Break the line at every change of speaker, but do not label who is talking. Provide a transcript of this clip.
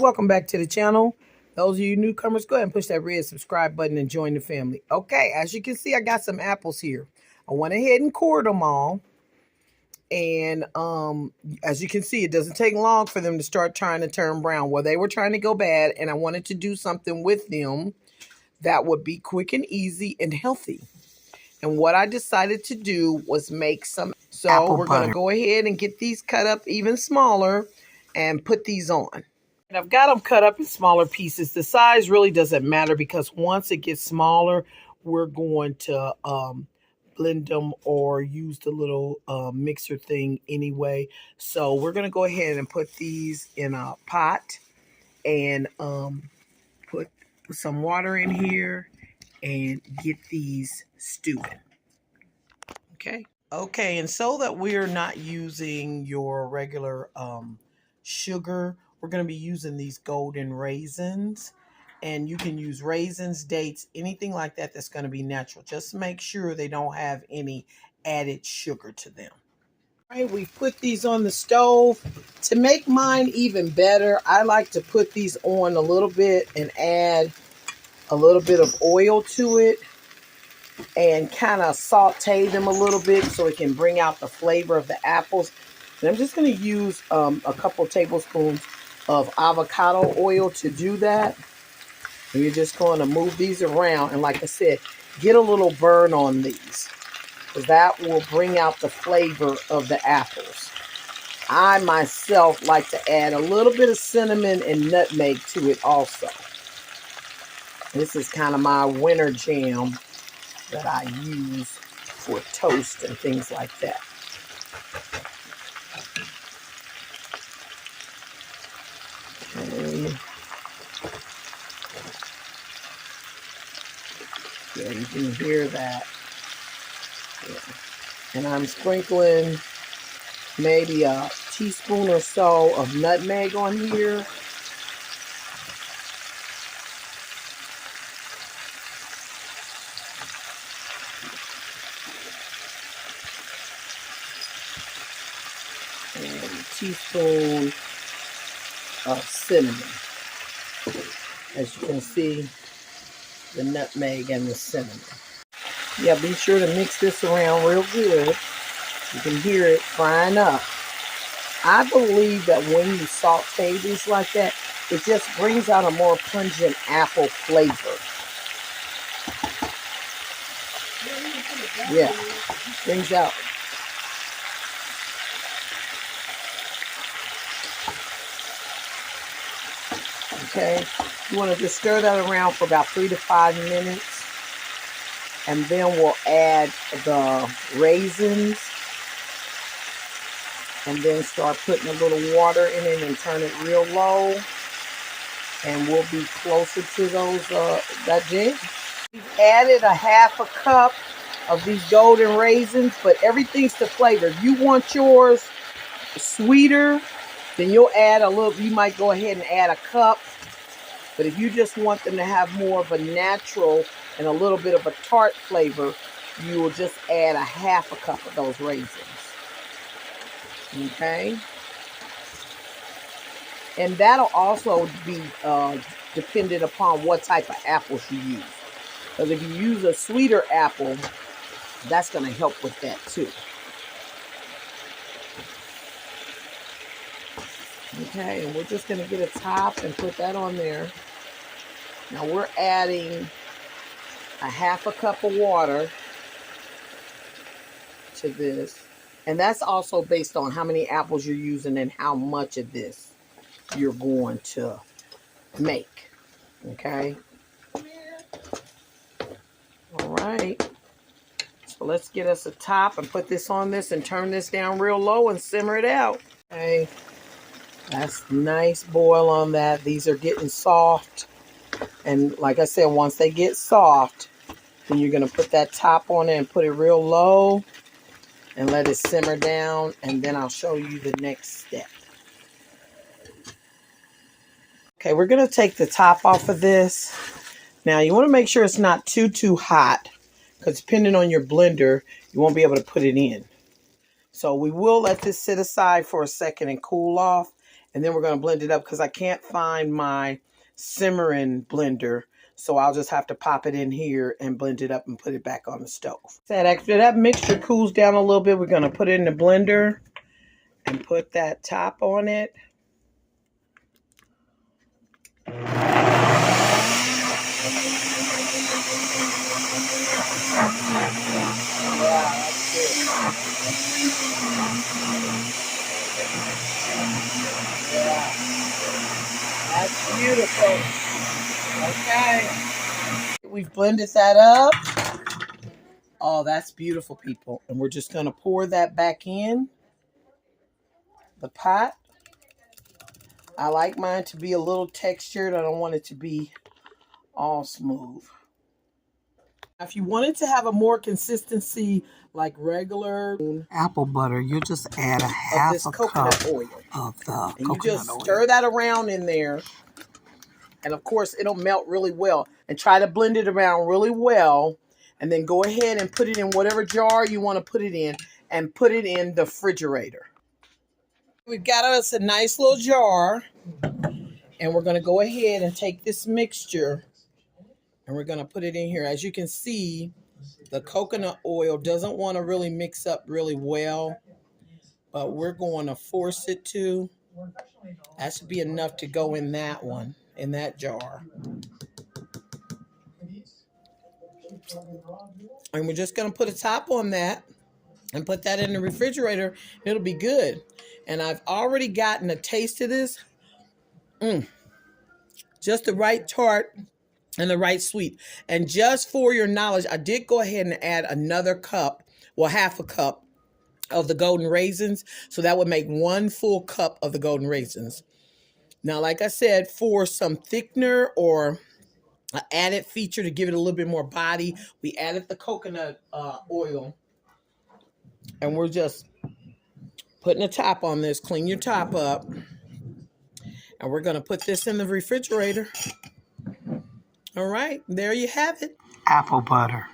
welcome back to the channel. Those of you newcomers, go ahead and push that red subscribe button and join the family. Okay, as you can see, I got some apples here. I went ahead and cored them all. And as you can see, it doesn't take long for them to start trying to turn brown. Well, they were trying to go bad, and I wanted to do something with them that would be quick and easy and healthy. And what I decided to do was make some. So we're going to go ahead and get these cut up even smaller and put these on. And I've got them cut up in smaller pieces. The size really doesn't matter because once it gets smaller, we're going to blend them or use the little mixer thing anyway. So we're going to go ahead and put these in a pot and put some water in here and get these stewing. Okay, and so that we're not using your regular sugar, we're going to be using these golden raisins. And you can use raisins, dates, anything like that that's going to be natural. Just make sure they don't have any added sugar to them. All right, we've put these on the stove. To make mine even better, I like to put these on a little bit and add a little bit of oil to it and kind of saute them a little bit so it can bring out the flavor of the apples. And I'm just going to use a couple tablespoons of avocado oil to do that. And you're just going to move these around. And like I said, get a little burn on these because that will bring out the flavor of the apples. I myself like to add a little bit of cinnamon and nutmeg to it also. This is kind of my winter jam that I use for toast and things like that. Okay. Yeah, you can hear that. Yeah. And I'm sprinkling maybe a teaspoon or so of nutmeg on here. And a teaspoon of cinnamon. As you can see, the nutmeg and the cinnamon. Yeah, be sure to mix this around real good. You can hear it frying up. I believe that when you saute these like that, it just brings out a more pungent apple flavor. Yeah, brings out. Okay, you want to just stir that around for about 3 to 5 minutes. And then we'll add the raisins. And then start putting a little water in it and turn it real low. And we'll be closer to those, that jam. We've added a half a cup of these golden raisins, but everything's to flavor. If you want yours sweeter, then you'll add a little, you might go ahead and add a cup. But if you just want them to have more of a natural and a little bit of a tart flavor, you will just add a half a cup of those raisins. Okay? And that'll also be dependent upon what type of apples you use. Because if you use a sweeter apple, that's going to help with that too. Okay, and we're just going to get a top and put that on there. Now we're adding a half a cup of water to this. And that's also based on how many apples you're using and how much of this you're going to make. Okay? All right. So let's get us a top and put this on this and turn this down real low and simmer it out. Okay. That's nice boil on that. These are getting soft. And like I said, once they get soft, then you're going to put that top on it and put it real low and let it simmer down. And then I'll show you the next step. Okay, we're going to take the top off of this. Now, you want to make sure it's not too hot because depending on your blender, you won't be able to put it in. So we will let this sit aside for a second and cool off. And then we're going to blend it up because I can't find my simmering blender. So I'll just have to pop it in here and blend it up and put it back on the stove. After that mixture cools down a little bit, we're going to put it in the blender and put that top on it. That's beautiful. Okay. We've blended that up. Oh, that's beautiful, people. And we're just going to pour that back in the pot. I like mine to be a little textured. I don't want it to be all smooth. If you wanted to have a more consistency like regular apple butter, you just add a half a cup oil of the and you just stir that around in there. And of course, it'll melt really well. And try to blend it around really well. And then go ahead and put it in whatever jar you want to put it in and put it in the refrigerator. We've got us a nice little jar. And we're going to go ahead and take this mixture and we're going to put it in here. As you can see, the coconut oil doesn't want to really mix up really well, but we're going to force it to. That should be enough to go in that one, in that jar. And we're just going to put a top on that and put that in the refrigerator. It'll be good. And I've already gotten a taste of this. Just the right tart and the right sweet. And just for your knowledge, I did go ahead and add another cup, well, half a cup of the golden raisins. So that would make 1 full cup of the golden raisins. Now, like I said, for some thickener or an added feature to give it a little bit more body, we added the coconut oil. And we're just putting a top on this. Clean your top up. And we're going to put this in the refrigerator. All right, there you have it. Apple butter.